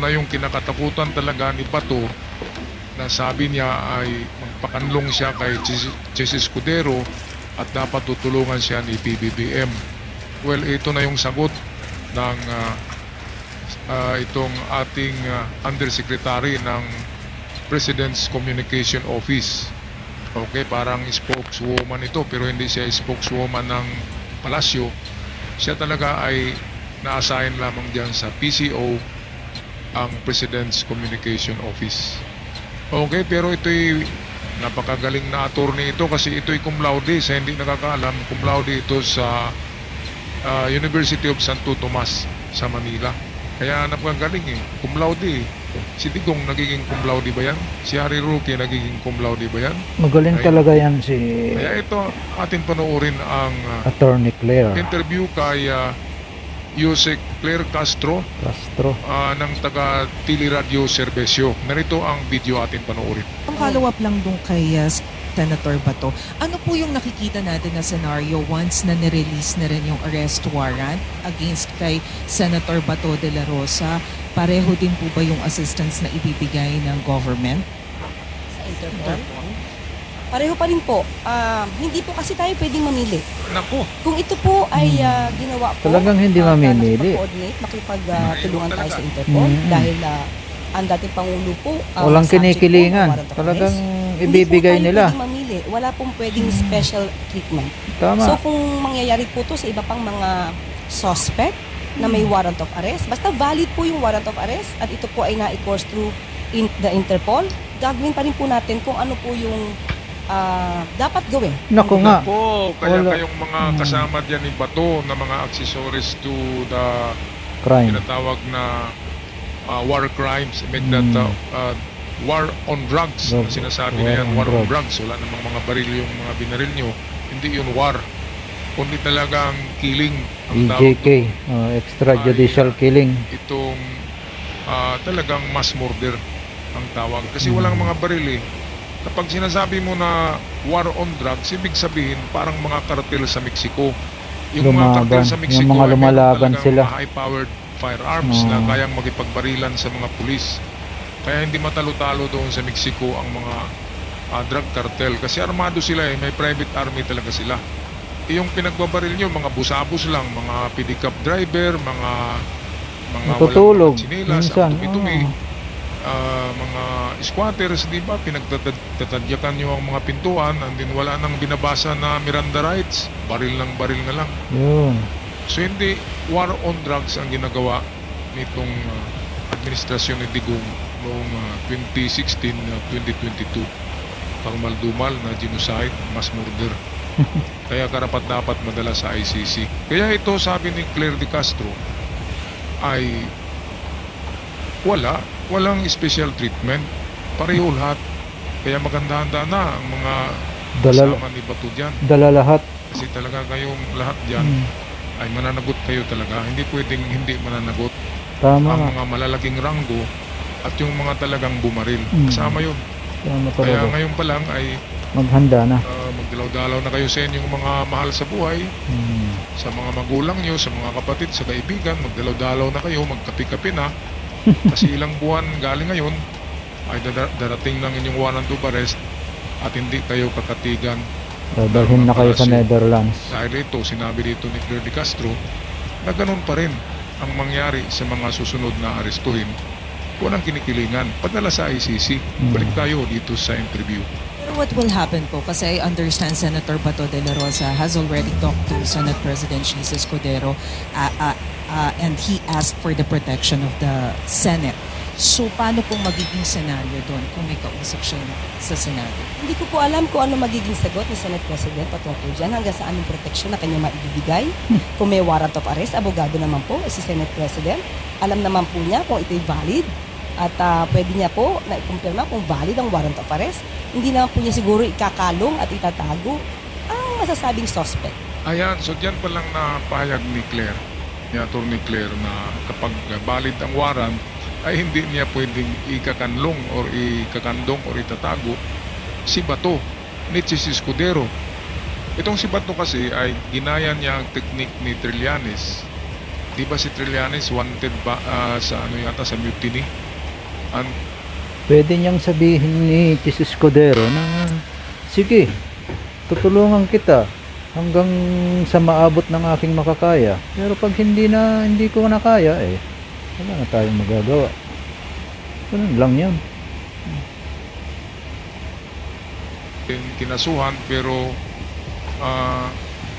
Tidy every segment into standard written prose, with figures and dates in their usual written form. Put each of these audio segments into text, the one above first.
na yung kinakatakutan talaga ni Bato na sabi niya ay magpakanlong siya kay Chis Escudero at dapat tutulungan siya ni PBBM. Well, ito na yung sagot ng itong ating undersecretary ng President's Communication Office. Okay, parang spokeswoman ito pero hindi siya spokeswoman ng palasyo. Siya talaga ay na-assign lamang dyan sa PCO, ang President's Communication Office. Okay, pero ito'y napakagaling na attorney ito kasi ito'y cum laude. Sa hindi nakakaalam, cum laude ito sa University of Santo Tomas sa Manila. Kaya napakagaling cum laude. Si Digong nagiging cum laude ba yan? Si Harry Roque nagiging cum laude ba yan? Magaling talaga yan si Kaya ito, atin panoorin ang Attorney Claire interview kay Yusek Claire Castro ng taga Tili Radio Servicio. Narito ang video atin panoorin. Ang follow-up lang dun kay Senator Bato, ano po yung nakikita natin na scenario once na nirelease na rin yung arrest warrant against kay Senator Bato de la Rosa? Pareho din po ba yung assistance na ibibigay ng government? Sa Interpol? Pareho pa rin po. Hindi po kasi tayo pwedeng mamili. Naku, Kung ito po ay ginawa po, Talagang hindi mamimili. makipag-coordinate, makipagtulungan tayo sa Interpol dahil ang dating Pangulo po, walang subject kinikilingan. po ng warrant of Talagang arrest. ibibigay Hindi po tayo nila. pwedeng mamili. Wala pong pwedeng special treatment. Tama. So kung mangyayari po to sa iba pang mga suspect na may warrant of arrest, basta valid po yung warrant of arrest at ito po ay na-course through the Interpol, gagawin pa rin po natin kung ano po yung dapat gawin. Naku nga. po, kaya Wala. kayong mga kasama dyan ni Bato na mga accessories to the Crime. tinatawag na war crimes, make that war on drugs. Drugs. Sinasabi na yan, war on drugs. Wala namang mga baril yung mga binaril nyo. Hindi yun war. Kundi talagang killing. Ang tawag EJK, extrajudicial killing. itong talagang mass murder ang tawag. Kasi walang mga baril eh. Kapag sinasabi mo na war on drugs, ibig sabihin parang mga kartel sa Mexico. Yung mga kartel Lumaban. sa Yung Mexico mga ay meron lumalaban talagang sila. mga high-powered firearms na kayang makipagbarilan sa mga pulis. Kaya hindi matalo-talo doon sa Mexico ang mga drug cartel. Kasi armado sila eh, may private army talaga sila. Yung pinagbabaril nyo, mga busabos lang, mga pedicab driver, mga Natutulog, walang tsinelas, minsan, ang tumi-tumi, mga squatters, di ba, pinagtatadyakan nyo ang mga pintuan, and then wala nang binabasa na Miranda rights, baril na lang. Yun. So hindi war on drugs ang ginagawa nitong administrasyon ni Digong noong 2016-2022. Pangmaldumal na genocide, mass murder. Kaya karapat dapat madala sa ICC. Kaya ito, sabi ni Claire de Castro, ay walang special treatment. Pareho lahat. Kaya maganda-handa na ang mga kasama ni Bato dyan. Dala lahat. Kasi talaga kayong lahat dyan ay mananagot kayo talaga. Hindi pwedeng hindi mananagot. Tama Ang nga. mga malalaking ranggo at yung mga talagang bumaril. Kasama yun. Tama Kaya talaga. ngayon pa lang ay Maghanda na. magdalaw-dalaw na kayo sa inyong mga mahal sa buhay, sa mga magulang nyo, sa mga kapatid, sa kaibigan. Magdalaw-dalaw na kayo, magkapi-kapi na. Kasi ilang buwan galing ngayon ay darating ng inyong warrant of arrest at hindi kayo kakatigan. Dadalhin na kayo sa Netherlands. Dahil ito, sinabi dito ni Claire de Castro na ganun pa rin ang mangyari sa mga susunod na arestuhin. Walang kinikilingan. Padala sa ICC. Balik tayo dito sa interview. Pero what will happen po? Kasi I understand Senator Bato de la Rosa has already talked to Senate President Chis Escudero and he asked for the protection of the Senate. So, paano pong magiging senaryo doon kung may kausap siya sa Senado? Hindi ko po alam kung ano magiging sagot ni Senate President patungkol dyan, hanggang sa anong proteksyon na kanya maibibigay. Kung may warrant of arrest, abogado naman po si Senate President. Alam naman po niya kung ito'y valid at pwede niya po na ikumpirma kung valid ang warrant of arrest. Hindi naman po niya siguro ikakalong at itatago ang masasabing suspect. Ayan, so dyan pa lang napahayag ni Claire, ni Atty. Claire, na kapag valid ang warrant, ay hindi niya pwedeng ikakanlong or ikakandong or itatago si Bato ni Chis Escudero. Itong si Bato kasi ay ginaya niya ang teknik ni Trillanes Di ba si Trillanes wanted ba sa ano yata sa mutiny? Pwede niyang sabihin ni Chis Escudero na sige, tutulungan kita hanggang sa maabot ng aking makakaya. Pero pag hindi ko na kaya, wala na tayong magagawa. Ganun lang yan. Kinasuhan pero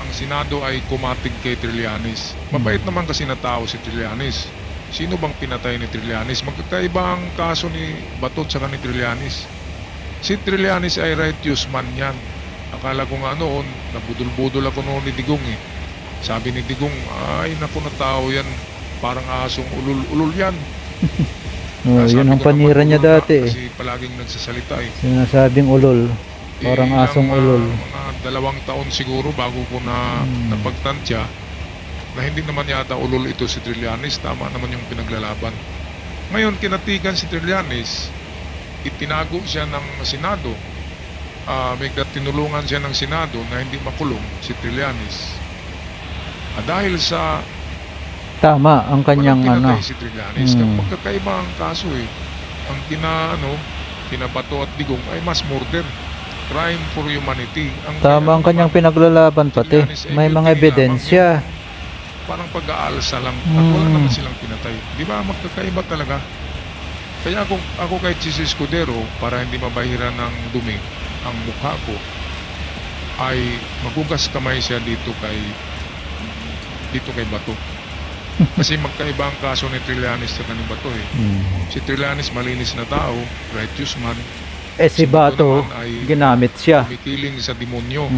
ang Senado ay kumatig kay Trillanes. Mabait naman kasi na tao si Trillanes. Sino bang pinatay ni Trillanes? Magkakaiba ang kaso ni Bato at ni Trillanes. Si Trillanes ay righteous man yan. Akala ko nga noon, nabudol-budol ako noon ni Digong eh. Sabi ni Digong, ay naku na tao yan, parang asong ulul-ulul yan. Yun ang Sabi ko panira naman, niya ulul na, dati eh. Kasi palaging nagsasalita eh. Sinasabing ulol. Parang asong ulol. Mga 2 taon siguro bago ko na napagtansya na hindi naman yata ulol ito si Trillanes, tama naman yung pinaglalaban. Ngayon, kinatigan si Trillanes, itinago siya ng Senado. May tinulungan siya ng Senado na hindi makulong si Trillanes. Dahil sa Tama ang kanyang walang pinatay ano. si Trillanes, magkakaiba ang kaso eh. Ang kinabato at Digong ay mass murder. Crime for humanity. Tama ang kanyang pinaglalaban pati. May mga ebidensya. Parang pag-aalsa lang at wala naman silang pinatay. Di ba magkakaiba talaga? Kaya ako kay Chis Escudero, para hindi mabahira ng dumi ang mukha ko, ay magugas kamay siya dito kay Bato. Kasi magkaiba ang kaso ni Trillanes sa kanil Bato eh. Si Trillanes malinis na tao, righteous man. Si Bato, naman ay ginamit siya. kumikiling sa demonyo.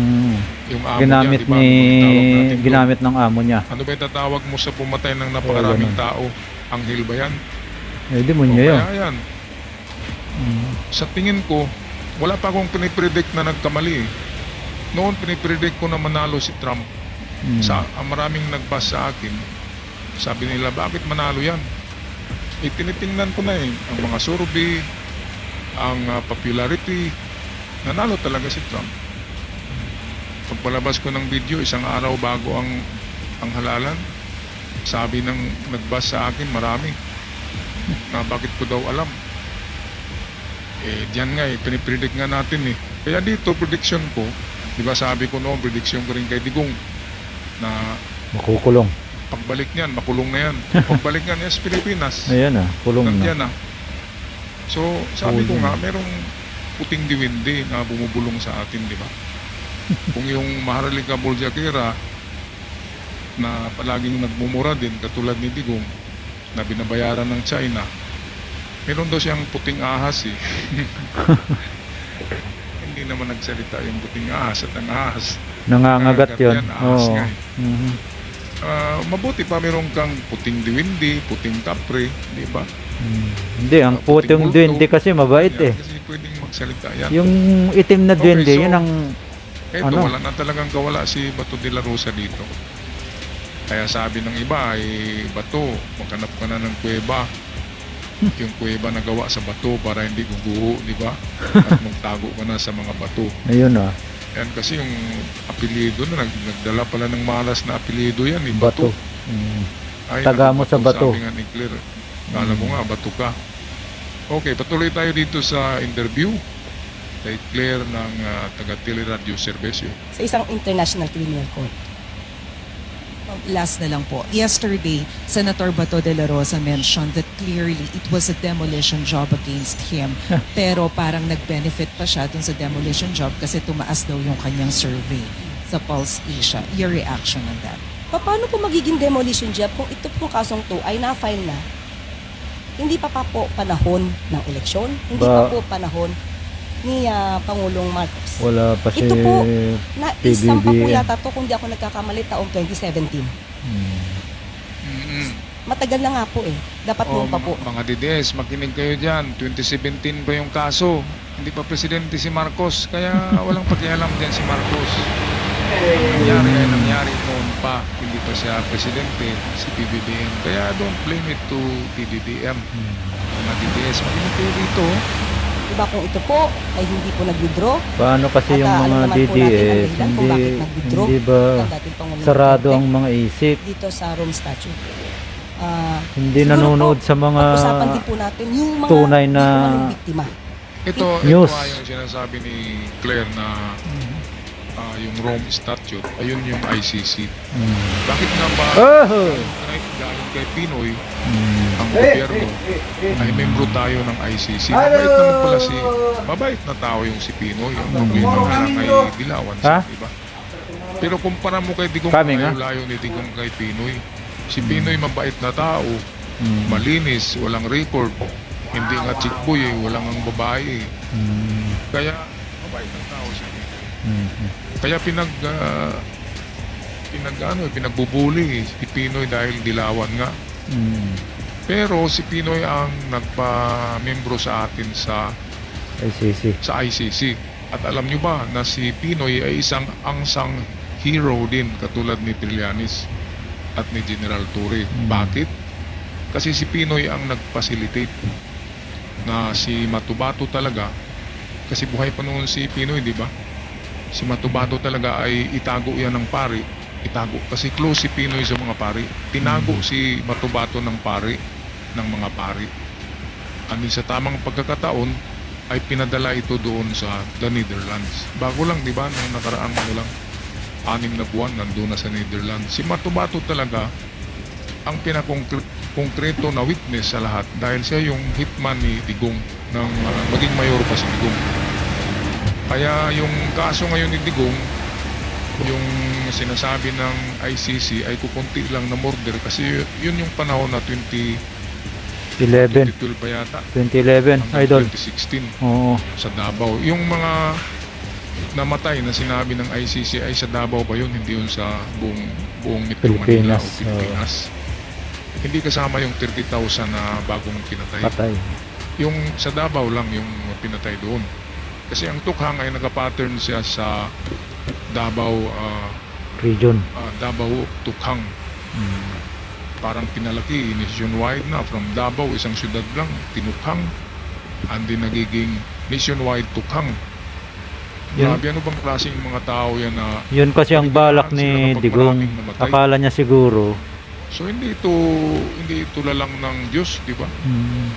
Yung amo Ginamit niya, di ba? Ano bang tawag natin doon? ginamit ng amo niya. Ano ba yung tatawag mo sa pumatay ng napakaraming ganun. tao? Anghel ba yan? Demonyo O yun. kaya yan. Sa tingin ko, wala pa akong pinipredict na nagkamali eh. Noon pinipredict ko na manalo si Trump. Maraming nagbasa sa akin. Sabi nila, bakit manalo yan? Tinitingnan ko na eh. Ang mga survey, ang popularity, nanalo talaga si Trump. Pagpalabas ko ng video, 1 araw bago ang halalan, sabi ng nagbasa sa akin, marami, na bakit ko daw alam. Diyan nga pinipredict nga natin eh. Kaya dito, prediction ko, di ba sabi ko noon, prediction ko rin kay Digong, na Makukulong. pagbalik niyan, makulong na yan. Pagbalik niyan, yes, Pilipinas. Ayan kulong na. Nandiyan na. So, sabi ko nga, merong puting diwindi na bumubulong sa atin, di ba? Kung yung Maharlika Boljakera na palaging nagmumura din, katulad ni Digong, na binabayaran ng China, meron daw siyang puting ahas eh. Hindi naman nagsalita yung puting ahas at ang ahas. Nangangagat yun. Ahas Oo. nga eh. Mabuti pa meron kang puting diwindi, puting kapre, di ba? Hindi, ang Puting putong multo. duwende kasi mabait Yan, eh. kasi pwedeng magsalita yan. Yung itim na Okay, duwende, so, yun ang Eto, ano? wala na talagang kawala si Bato de la Rosa dito. Kaya sabi ng iba ay, Bato, maghanap ka na ng kuweba. Yung kuweba na gawa sa bato para hindi guguho, di ba? At magtago ka na sa mga bato. ayun Yan kasi yung apelyido na nagdala pala ng malas na apelyido yan, eh, bato. Bato. Ay, Taga mo sa bato. Sabi nga ni Claire, kala ko nga, bato ka. Okay, patuloy tayo dito sa interview kay Claire ng taga Teleradio Servicio. Sa isang international criminal court. Last na lang po. Yesterday, Senator Bato de la Rosa mentioned that clearly it was a demolition job against him. Pero parang nag-benefit pa siya dun sa demolition job kasi tumaas daw yung kanyang survey sa Pulse Asia. Your reaction on that? Paano po magiging demolition job kung ito pong kasong to ay na-file na? Hindi pa po panahon ng eleksyon, hindi pa po panahon ni Pangulong Marcos. Wala pa si Ito po, naisang pa po PBBM. yata to kung di ako nagkakamali taong 2017. Mm-hmm. Matagal na nga po eh. Dapat noon pa po. Mga DDS, makinig kayo dyan. 2017 pa yung kaso. Hindi pa presidente si Marcos. Kaya walang pakialam dyan si Marcos. Ang nangyari ay nangyari noon pa. Hindi pa siya presidente, si PBBM. Kaya don't blame it to PBBM. Mga DDS, makinig kayo dito. Diba kung ito po ay hindi po nag-withdraw? Paano kasi At, yung alam mga naman po natin ang DDS, dahilan kung bakit nag-withdraw hindi ba ang dating Pangulong sarado Duterte ang mga isip? dito sa Rome Statute. Hindi siguro nanonood po, sa mga pag-usapan din po natin yung mga tunay na di umanong biktima. Ito News. nga yung sinasabi ni Claire na yung Rome Statute, ayun yung ICC. Bakit nga ba Oh! galing kay Pinoy Mm. ang gobyerno ay membro tayo ng ICC? Mabait naman pala mabait na tao yung si Pinoy. Ang problema nga lang ay dilawan Ha? siya, diba? Pero kumpara mo kay Digong, Coming, ha? layo ni Digong kay Pinoy. Si Pinoy mabait na tao, Mm. malinis, walang record, hindi nga chickboy eh, walang ang babae eh. Mm. Kaya mabait na tao si Pinoy. Mm. Kaya pinagbubuli si Pinoy dahil dilawan nga. Mm. Pero si Pinoy ang nagpa-membro sa atin sa ICC. ICC. At alam nyo ba na si Pinoy ay isang angsang hero din katulad ni Trillanes at ni General Torre. Bakit? Kasi si Pinoy ang nag-facilitate na si Matubato talaga, kasi buhay pa noon si Pinoy, di ba? Si Matubato talaga ay itago yan ng pari. Itago. Kasi close si Pinoy sa mga pari. Tinago si Matubato ng pari, ng mga pari. And sa tamang pagkakataon, ay pinadala ito doon sa the Netherlands. Bago lang, di ba? Nung nakaraang 6 na buwan, nandun na sa Netherlands. Si Matubato talaga ang pinakongkreto na witness sa lahat dahil siya yung hitman ni Digong ng maging mayor pa si Digong. Kaya yung kaso ngayon ni Digong, yung sinasabi ng ICC ay kukunti lang na murder kasi yun yung panahon na 11. 2012 pa yata 2011, hanggang idol. 2016 Oo. sa Davao. Yung mga namatay na sinabi ng ICC ay sa Davao pa yun, hindi yun sa buong Metro Manila o Pilipinas. Pilipinas. Hindi kasama yung 30,000 na bagong pinatay. Patay. Yung sa Davao lang yung pinatay doon. Kasi ang tukhang ay nakapattern siya sa Davao, Region. Davao tukhang. Mm. Parang pinalaki nationwide na from Davao, isang syudad lang, tinukhang. And then nagiging nationwide tukhang. Yun. Grabe, ano bang klaseng mga tao yan na Yun kasi ang balak sila ni kapag Digong. maraming namatay. Akala niya siguro. So hindi ito lalang ng Diyos, di ba? Mm.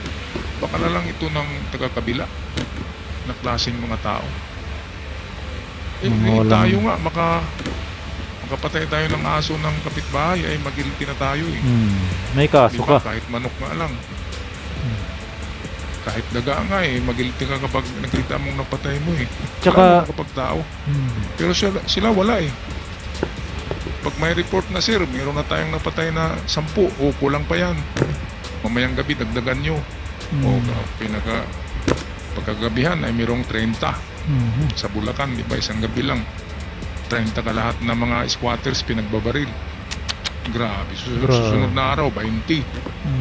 Baka na lang ito ng taga-kabila na klaseng mga tao. Mga walang- Tayo nga, makapatay tayo ng aso ng kapitbahay ay magilty na tayo eh. Mm. May kaso Di ba? ka. Kahit manok nga lang. Kahit daga nga eh, magilty ka kapag nakita mong napatay mo eh. Tsaka- Lalo kapag tao. Mm. Pero sila wala eh. Pag may report na sir, mayroon na tayong napatay na 10 o kulang pa yan. Mamayang gabi dagdagan nyo. O pagkagabihan ay mayroong 30 Mhm. sa Bulacan, di ba? Isang gabi lang. 30 ka lahat ng mga squatters pinagbabaril. Grabe. Susunod na araw, 20.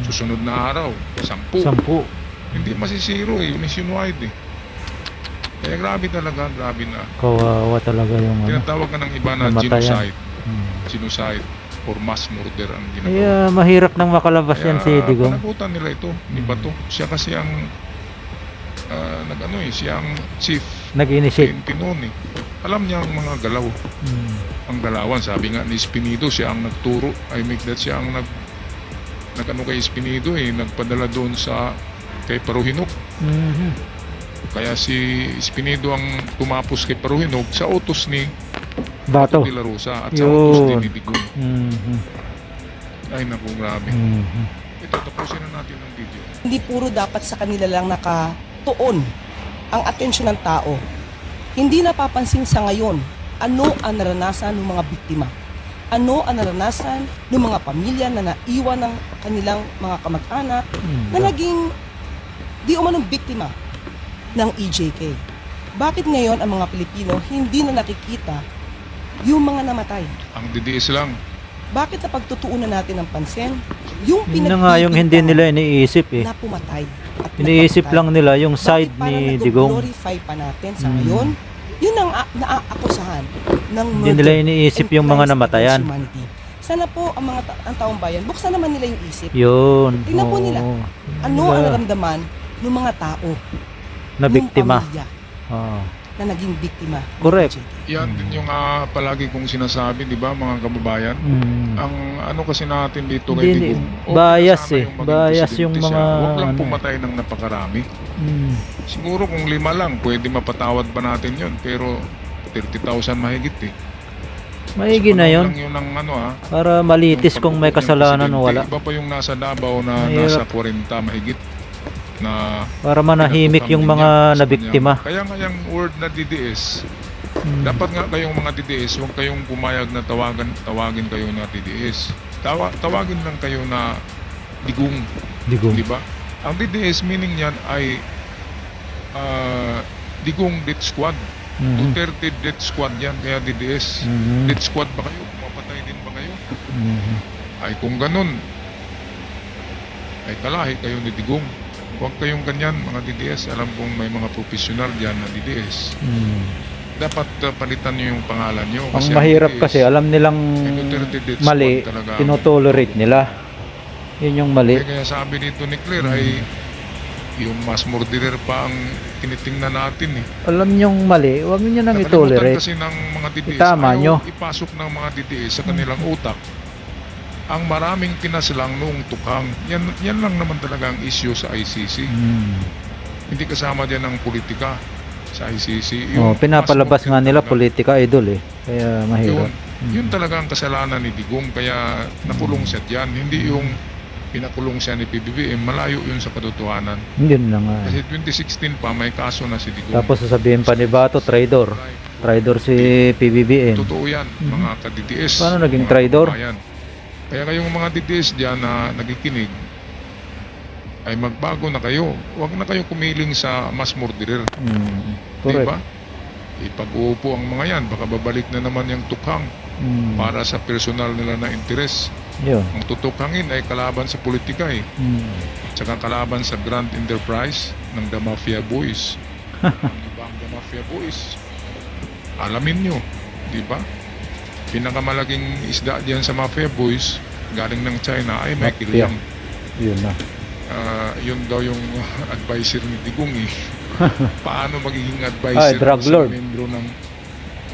Susunod na araw, 10. 10. Hindi masisiro eh, nationwide eh. Kaya grabe talaga, grabe na. Kawawa talaga yung ano. Tinatawag ka ng iba na Namatayan. genocide. Mm. Genocide or mass murder ang ginagawa. Kaya mahirap nang makalabas yan si Digong. panagutan nila ito, ni Bato. Siya kasi ang siya ang chief Nag-initiate. PNP noon eh. Alam niya ang mga galaw. Mm. Ang galawan, sabi nga ni Espinido, siya ang nagturo. I make that siya ang kay Espinido eh, nagpadala doon kay Paruhinok. Mhm. Kaya si Espinido ang tumapos kay Paruhinok sa utos ni Bato. de la Rosa at sa utos din Yun. ni Digong. Mhm. Ay naku, grabe. Mhm. Ito, tapusin na natin ang video. Hindi puro dapat sa kanila lang nakatuon ang atensyon ng tao. Hindi napapansin sa ngayon ano ang naranasan ng mga biktima. Ano ang naranasan ng mga pamilya na naiwan ng kanilang mga kamag-anak na naging di umanong biktima ng EJK. Bakit ngayon ang mga Pilipino hindi na nakikita yung mga namatay? Ang DDS lang. Bakit na pagtutuunan natin ng pansin yung Yun na nga yung hindi nila iniisip eh. na pumatay at Iniisip napatay? lang nila yung Bakit side parang ni Digong. nag-glorify pa natin sa ngayon? Yun ang naaakusahan ng Hindi nila iniisip and yung mga crimes namatayan. against humanity. Sana po ang taong bayan, buksan naman nila yung isip. Yun. Tingnan po nila. Oo. Ano ang naramdaman ng mga tao, Na yung biktima. pamilya. Oo. na naging biktima. ni Correct. PJT. Yan din yung palagi kong sinasabi, di ba, mga kababayan? Ang ano kasi natin dito kay Hindi, Digong, bias sana eh. yung maging Bias presidente yung siya. mga Huwag lang ano. pumatay ng napakarami. Mm. Siguro kung 5 lang, pwede mapatawad pa natin yun. Pero 30,000 mahigit eh. Maigi na yun. Lang yun ang ano Para malitis kung may kasalanan o wala. Iba pa yung nasa Davao na Mahirap. nasa 40 mahigit. Na Para manahimik yung mga nabiktima. Kaya nga yung word na DDS, Mm. dapat nga kayong mga DDS, huwag kayong pumayag na tawagin kayo na DDS. Tawagin lang kayo na digong, Digong. di ba? Ang DDS meaning niyan ay digong death squad. Mhm. Duterte death squad yan, kaya DDS. Mhm. Death squad ba kayo? Mapatay din ba kayo? Mhm. Ay kung ganun, ay kalahi kayo ni Digong. Huwag kayong ganyan mga DDS. Alam kong may mga professional dyan na DDS. Mm. Dapat palitan nyo yung pangalan nyo. Ang mahirap DDS, kasi, alam nilang Duterte death mali, squad talaga. tinotolerate nila. Yun yung mali. Kaya sabi dito ni Claire ay yung mass murderer pa ang tinitingnan natin eh. Alam nyong mali, huwag nyo nang Nakalimutan itolerate. kasi ng mga DDS, Itama ayaw nyo. ipasok ng mga DDS sa kanilang utak ang maraming pinaslang noong tukang. Yan lang naman talaga ang issue sa ICC. Mm. Hindi kasama dyan ang politika sa ICC. Oh, pinapalabas mass nga nila murder politika idol eh. Kaya mahirap. Yun talaga ang kasalanan ni Digong, kaya nakulong siya dyan. Hindi yung pinakulong siya ni PBBM, malayo yun sa katotohanan. Yun na nga. Kasi 2016 pa may kaso na si Digong. Tapos sasabihin pa ni Bato, traidor. Traidor si PBBM. Totoo yan, mga ka-DDS. Paano naging mga traidor? kababayan. Kaya kayong mga DDS dyan na nagikinig, ay magbago na kayo. Huwag na kayo kumiling sa mass murderer. Mm. Correct. Diba? Ipag-uupo ang mga yan, baka babalik na naman yung tukhang Mm. para sa personal nila na interes. Yun. Ang tutukhangin ay kalaban sa politika eh. Mm. Tsaka kalaban sa grand enterprise ng The Mafia Boys. Di ba ang The Mafia Boys? Alamin nyo, di ba? Pinakamalaking isda diyan sa Mafia Boys, galing ng China, ay may Mafia. kilyang. Yun na. Yun daw yung advisor ni Digong eh. Paano magiging advisor Ay, drug sa lord. membro ng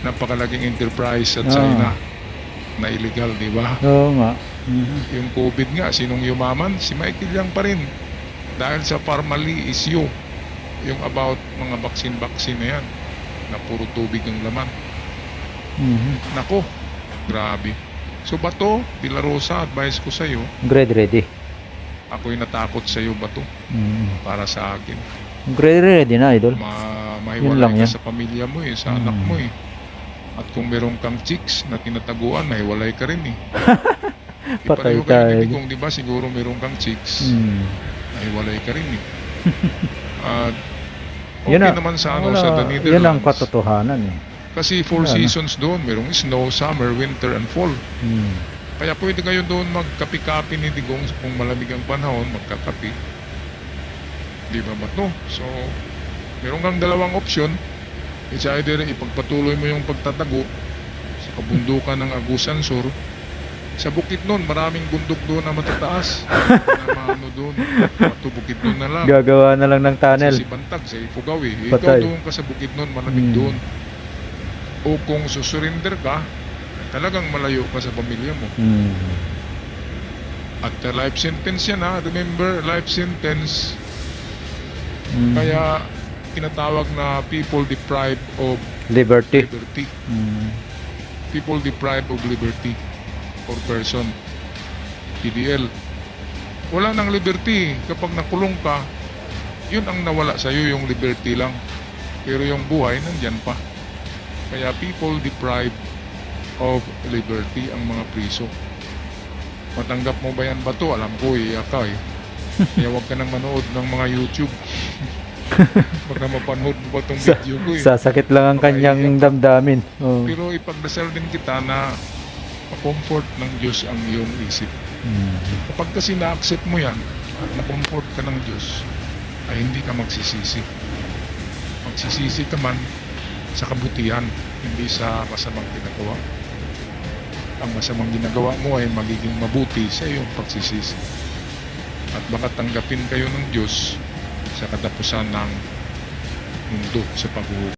napakalaking enterprise sa Ah. China na illegal, di ba? Oo nga. Mhm. Yung COVID nga, sinong yumaman? Si Michael Yang pa rin. Dahil sa Parmali issue, yung about mga vaccine na yan, na puro tubig ang laman. Mhm. Nako, grabe. So Bato, De La Rosa, advice ko sa'yo, Grade ready. ako'y natakot sa'yo Bato, Mm. para sa akin. Grade ready na idol. Yun Mahiwalay lang ka yan. sa pamilya mo eh, sa anak mo eh. At kung meron kang chicks na tinataguan, mahiwalay ka rin eh. Patay Ipareho kayo tayo. ni Digong, di ba? Siguro meron kang chicks. Mm. Nahiwalay ka rin eh. At Yun okay na- naman sa wala, sa the Netherlands. Yun ang katotohanan eh. Kasi 4 Wala na. seasons doon, merong snow, summer, winter, and fall. Mm. Kaya pwede kayo doon magkapi-kapi ni Digong kung malamig ang panahon, magkakapi. Di ba ba no? So, meron kang dalawang option. It's either ipagpatuloy mo yung pagtatago sa kabundukan ng Agusan Sur. Sa Bukidnon, maraming bundok doon na matataas. Na maano doon. Pato Bukidnon na lang. Gagawa na lang ng tunnel. Si Bantag, sa Ifugao eh. Ikaw Patay. doon ka sa Bukidnon, malamig Hmm. doon. O kung susurinder ka, talagang malayo ka sa pamilya mo. Mm. At life sentence yan ha. Remember, life sentence. Mm. Kaya tinatawag na people deprived of Liberty. liberty. Mm. People deprived of liberty or person. PDL. Wala nang liberty. Kapag nakulong ka, yun ang nawala sa'yo, yung liberty lang. Pero yung buhay, nandyan pa. Kaya people deprived of liberty ang mga priso. Matanggap mo ba yan ba to? Alam ko, iiyak ka eh. Kaya huwag ka nang manood ng mga YouTube. Baka mapanood mo ba itong video ko eh. Sasakit lang ang kanyang damdamin. Oh. Pero ipagdasal din kita na ma-comfort ng Diyos ang iyong isip. Mm. Kapag kasi na-accept mo yan, na-comfort ka ng Diyos, ay hindi ka magsisisi. Magsisisi ka man sa kabutihan, hindi sa masamang ginagawa. Ang masamang ginagawa mo ay magiging mabuti sa iyong pagsisisi. At baka tanggapin kayo ng Diyos sa katapusan ng mundo sa paghuhukom.